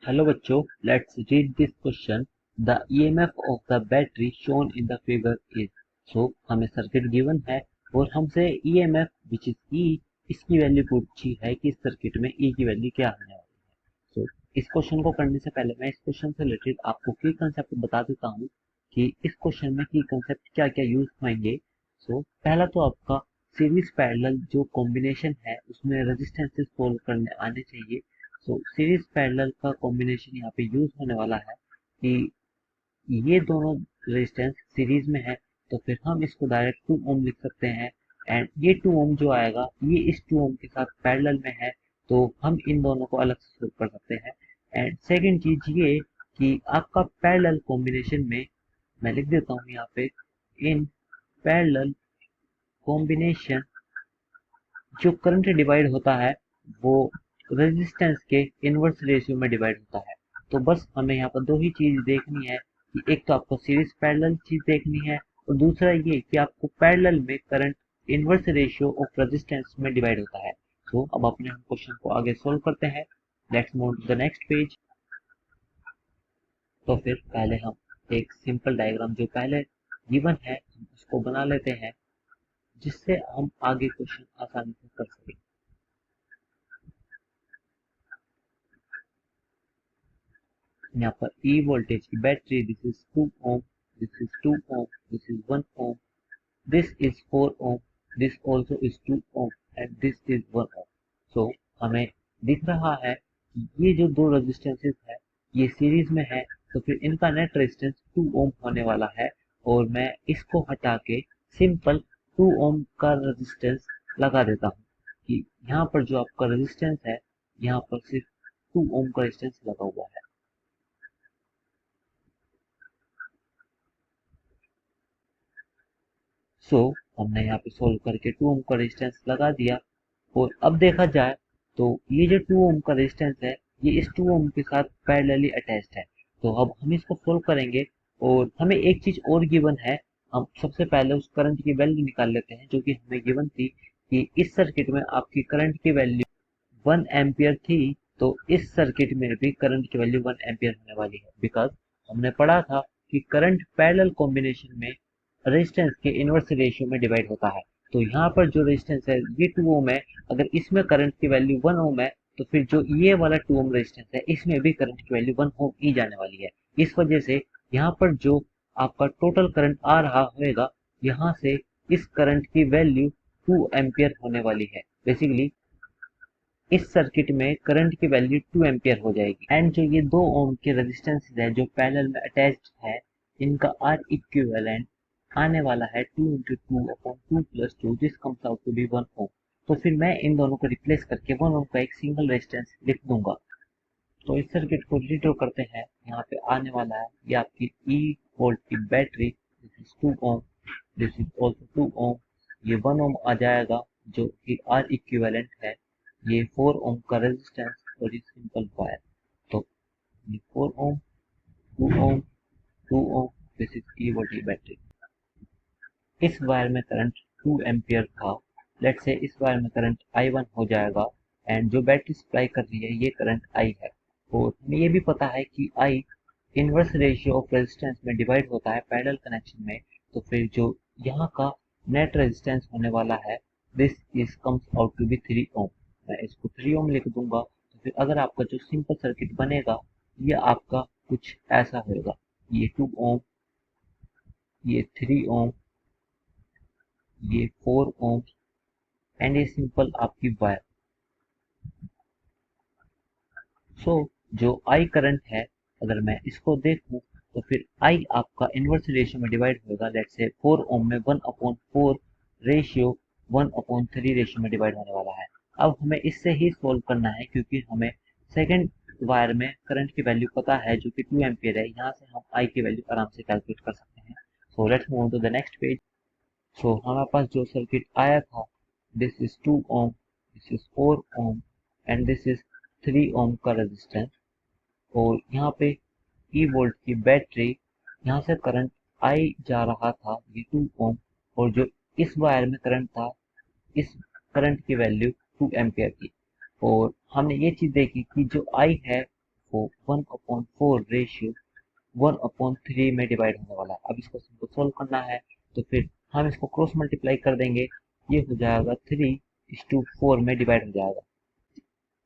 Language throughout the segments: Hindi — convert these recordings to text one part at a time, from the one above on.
Hello बच्चों, let's read this question. The EMF of the battery shown in the figure is. So हमें सर्किट गिवन है और हमसे EMF which is E इसकी वैल्यू पूछी है कि इस सर्किट में E की वैल्यू क्या आने वाली है। So इस क्वेश्चन को करने से पहले मैं इस क्वेश्चन से रिलेटेड आपको की कंसेप्ट बता देता हूँ कि इस क्वेश्चन में की कंसेप्ट क्या क्या यूज होंगे। So पहला तो आपका सीरीज पैरेलल जो कॉम्बिनेशन है उसमें रेजिस्टेंसेस सोल्व करने आने चाहिए। तो सीरीज पैरेलल का कॉम्बिनेशन यहाँ पे यूज होने वाला है कि ये दोनों रेजिस्टेंस सीरीज में है तो फिर हम इसको डायरेक्ट 2 ओम लिख सकते हैं। एंड ये 2 ओम जो आएगा ये इस 2 ओम के साथ पैरेलल में है तो हम इन दोनों को अलग से सोल्व कर सकते हैं। एंड सेकेंड चीज ये कि आपका पैरेलल कॉम्बिनेशन में मैं लिख देता हूँ यहाँ पे इन पैरेलल कॉम्बिनेशन जो करंट डिवाइड होता है वो रेजिस्टेंस के इनवर्स रेशियो में डिवाइड होता है। तो बस हमें यहाँ पर दो ही चीज देखनी है कि एक तो आपको सीरीज पैरेलल चीज देखनी है और दूसरा ये कि आपको पैरेलल में current inverse ratio of resistance में डिवाइड होता है। तो अब अपने हम क्वेश्चन को आगे सोल्व करते हैं। Let's move to the next page. तो फिर पहले हम एक सिंपल डायग्राम जो पहले गिवन है उसको बना लेते हैं जिससे हम आगे क्वेश्चन आसानी से कर सकें। यहाँ पर E वोल्टेज की battery, this is 2 ohm, this is 2 ohm, this is 1 ohm, this is 4 ohm, this also is 2 ohm and this is 1 ohm. So हमें दिख रहा है कि ये जो दो रेजिस्टेंसेस है ये सीरीज में है तो फिर इनका नेट रेजिस्टेंस 2 ओम होने वाला है और मैं इसको हटा के सिंपल 2 ओम का रेजिस्टेंस लगा देता हूँ कि यहाँ पर जो आपका रेजिस्टेंस है यहाँ पर सिर्फ 2 ओम का रेजिस्टेंस लगा हुआ है। सो हमने यहाँ पे सोल्व करके 2 ओम का रेजिस्टेंस लगा दिया और अब देखा जाए तो ये जो 2 ओम का रेजिस्टेंस है ये इस 2 ओम के साथ पैरेलली अटैच्ड है। तो अब हम इसको सोल्व करेंगे और हमें एक चीज और गिवन है। हम सबसे पहले उस करंट की वैल्यू निकाल लेते हैं जो कि हमें गिवन थी कि इस सर्किट में आपकी करंट की वैल्यू 1 एम्पियर थी। तो इस सर्किट में भी करंट की वैल्यू 1 एम्पियर होने वाली है बिकॉज हमने पढ़ा था कि करंट पैरेलल कॉम्बिनेशन में रेजिस्टेंस के इनवर्स रेशियो में डिवाइड होता है। तो यहाँ पर जो रेजिस्टेंस है ये 2 ओम है, अगर इसमें करंट की वैल्यू 1 ओम है तो फिर जो ये वाला 2 ओम रेजिस्टेंस है इसमें भी करंट की वैल्यू 1 ओम ही जाने वाली है। इस वजह से यहाँ पर जो आपका टोटल करंट आ रहा होगा यहाँ से इस करंट की वैल्यू 2 एम्पियर होने वाली है। बेसिकली इस सर्किट में करंट की वैल्यू 2 एम्पियर हो जाएगी। एंड जो ये 2 ओम के रेजिस्टेंस है जो पैरेलल में अटैच्ड है इनका आर इक्विवेलेंट आने वाला है 2 into 2 upon 2 plus 2 this comes out to be 1 ohm. तो फिर मैं इन दोनों को रिप्लेस करके 1 ओम का एक सिंगल रेजिस्टेंस लिख दूंगा। तो इस सर्किट को रीड्रॉ करते हैं। यहाँ पे आने वाला है ये आपकी ई वोल्ट की battery, this is 2 ohm, this is also 2 ohm, ये 1 ओम आ जाएगा जो कि आर इक्विवेलेंट है, ये 4 ओम का रेजिस्टेंस और ये सिंपल वायर। तो ये 4 ओम, 2 ओम, 2 ohm, this is E volt की बैटरी। इस वायर में करंट 2 एम्पियर था। लेट से इस वायर में करंट I1 हो जाएगा एंड जो बैटरी सप्लाई कर रही है ये करंट I है। और हमें ये भी पता है कि I inverse ratio of resistance में डिवाइड होता है पैरेलल कनेक्शन में। तो फिर जो यहाँ का नेट रेजिस्टेंस होने वाला है this is comes out to be 3 ohm. मैं इसको 3 ओम लिख दूंगा। तो फिर अगर आपका जो सिंपल सर्किट बनेगा ये आपका कुछ ऐसा होगा, ये 2 ओम, ये 3 ओम, ये 4 ओम एंड ये सिंपल आपकी वायर। सो जो आई करंट है अगर मैं इसको देखूं तो फिर आई आपका इनवर्स रेशियो में डिवाइड होगा। लेट्स से 4 ओम में 1 अपॉन 4 रेशियो 1 अपॉन 3 रेशियो में डिवाइड होने वाला है। अब हमें इससे ही सोल्व करना है क्योंकि हमें सेकेंड वायर में करंट की वैल्यू पता है जो कि 2 एम्पियर है। यहाँ से हम आई की वैल्यू आराम से कैलकुलेट कर सकते हैं। So let's move to the next page. So हमारे पास जो सर्किट आया था this is 2 ohm, this is 4 ohm and this is 3 ohm का रेजिस्टेंस। और यहाँ पे ई वोल्ट की बैटरी, यहाँ से करंट आई जा रहा था ये 2 ओम और जो इस वायर में करंट था इस करंट की वैल्यू 2 एम्पियर की। और हमने ये चीज देखी कि जो आई है आपको 1/4 रेशियो 1/3 में डिवाइड होने वाला है। अब इसको सिंपल सोल्व करना है तो फिर हम इसको क्रॉस मल्टीप्लाई कर देंगे, ये हो जाएगा 3:4 में डिवाइड हो जाएगा।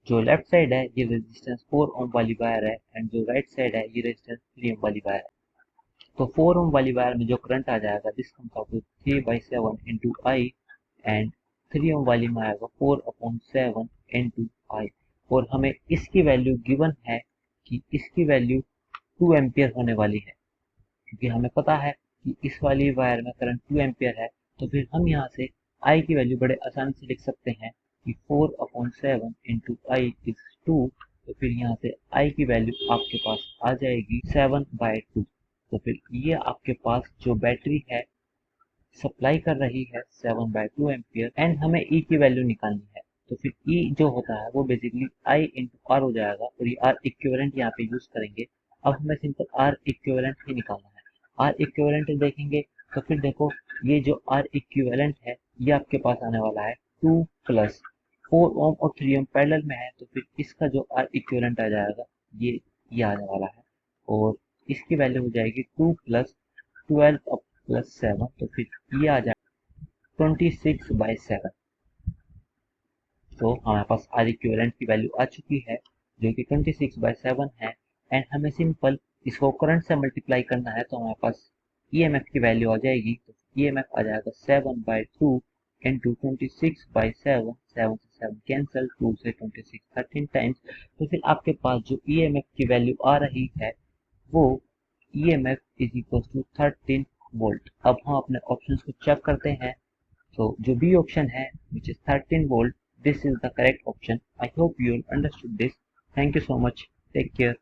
जो लेफ्ट साइड है ये रेजिस्टेंस 4 ओम वाली वायर है एंड जो राइट साइड है ये रेजिस्टेंस 3 ओम वाली वायर है। तो 4 ओम वाली वायर में जो करंट आ जाएगा this comes out to 3/7 into I and 3 ohm वाली में आएगा 4/7 इंटू आई। और हमें इसकी वैल्यू गिवन है कि इसकी वैल्यू 2 एम्पियर होने वाली है, क्योंकि हमें पता है कि इस वाली वायर में करंट 2 एम्पियर है। तो फिर हम यहाँ से आई की वैल्यू बड़े आसानी से लिख सकते हैं कि 4/7 इंटू आई इज 2। तो फिर यहाँ से आई की वैल्यू आपके पास आ जाएगी 7/2। तो फिर ये आपके पास जो बैटरी है सप्लाई कर रही है 7/2 एम्पियर एंड हमें ई की वैल्यू निकालनी है। तो फिर ई जो होता है वो बेसिकली आई इंटू आर हो जाएगा और ये आर इक्विवेलेंट यहाँ पे यूज करेंगे। अब हमें सिंपल आर इक्विवेलेंट ही निकालना है। आर इक्विवेलेंट देखेंगे तो फिर देखो ये जो आर इक्विवेलेंट है ये आपके पास आने वाला है 2 प्लस 4 ओम और 3 ओम पैरेलल में है। तो फिर इसका जो आर इक्विवेलेंट आ जाएगा ये आने वाला है और इसकी वैल्यू हो जाएगी 2 प्लस 12 प्लस 7। तो फिर ये आ जाएगा 26/7। तो हमारे पास आर इक्विवेलेंट की वैल्यू आ चुकी है जो कि 26/7 है एंड हमें सिंपल इसको करंट से मल्टीप्लाई करना है। तो हमारे पास ईएमएफ की वैल्यू आ जाएगी। तो ईएमएफ आ जाएगा 7/2 इंटू 26/7। 7 से 7 कैंसिल, 2 से 26 13 टाइम्स। तो फिर आपके पास जो ईएमएफ की वैल्यू आ रही है वो EMF is equal to 13 volt. अब हम अपने ऑप्शंस को चेक करते हैं। तो जो बी ऑप्शन है which is 13 volt, this is the correct option. I hope you understood this. Thank you so much. Take care.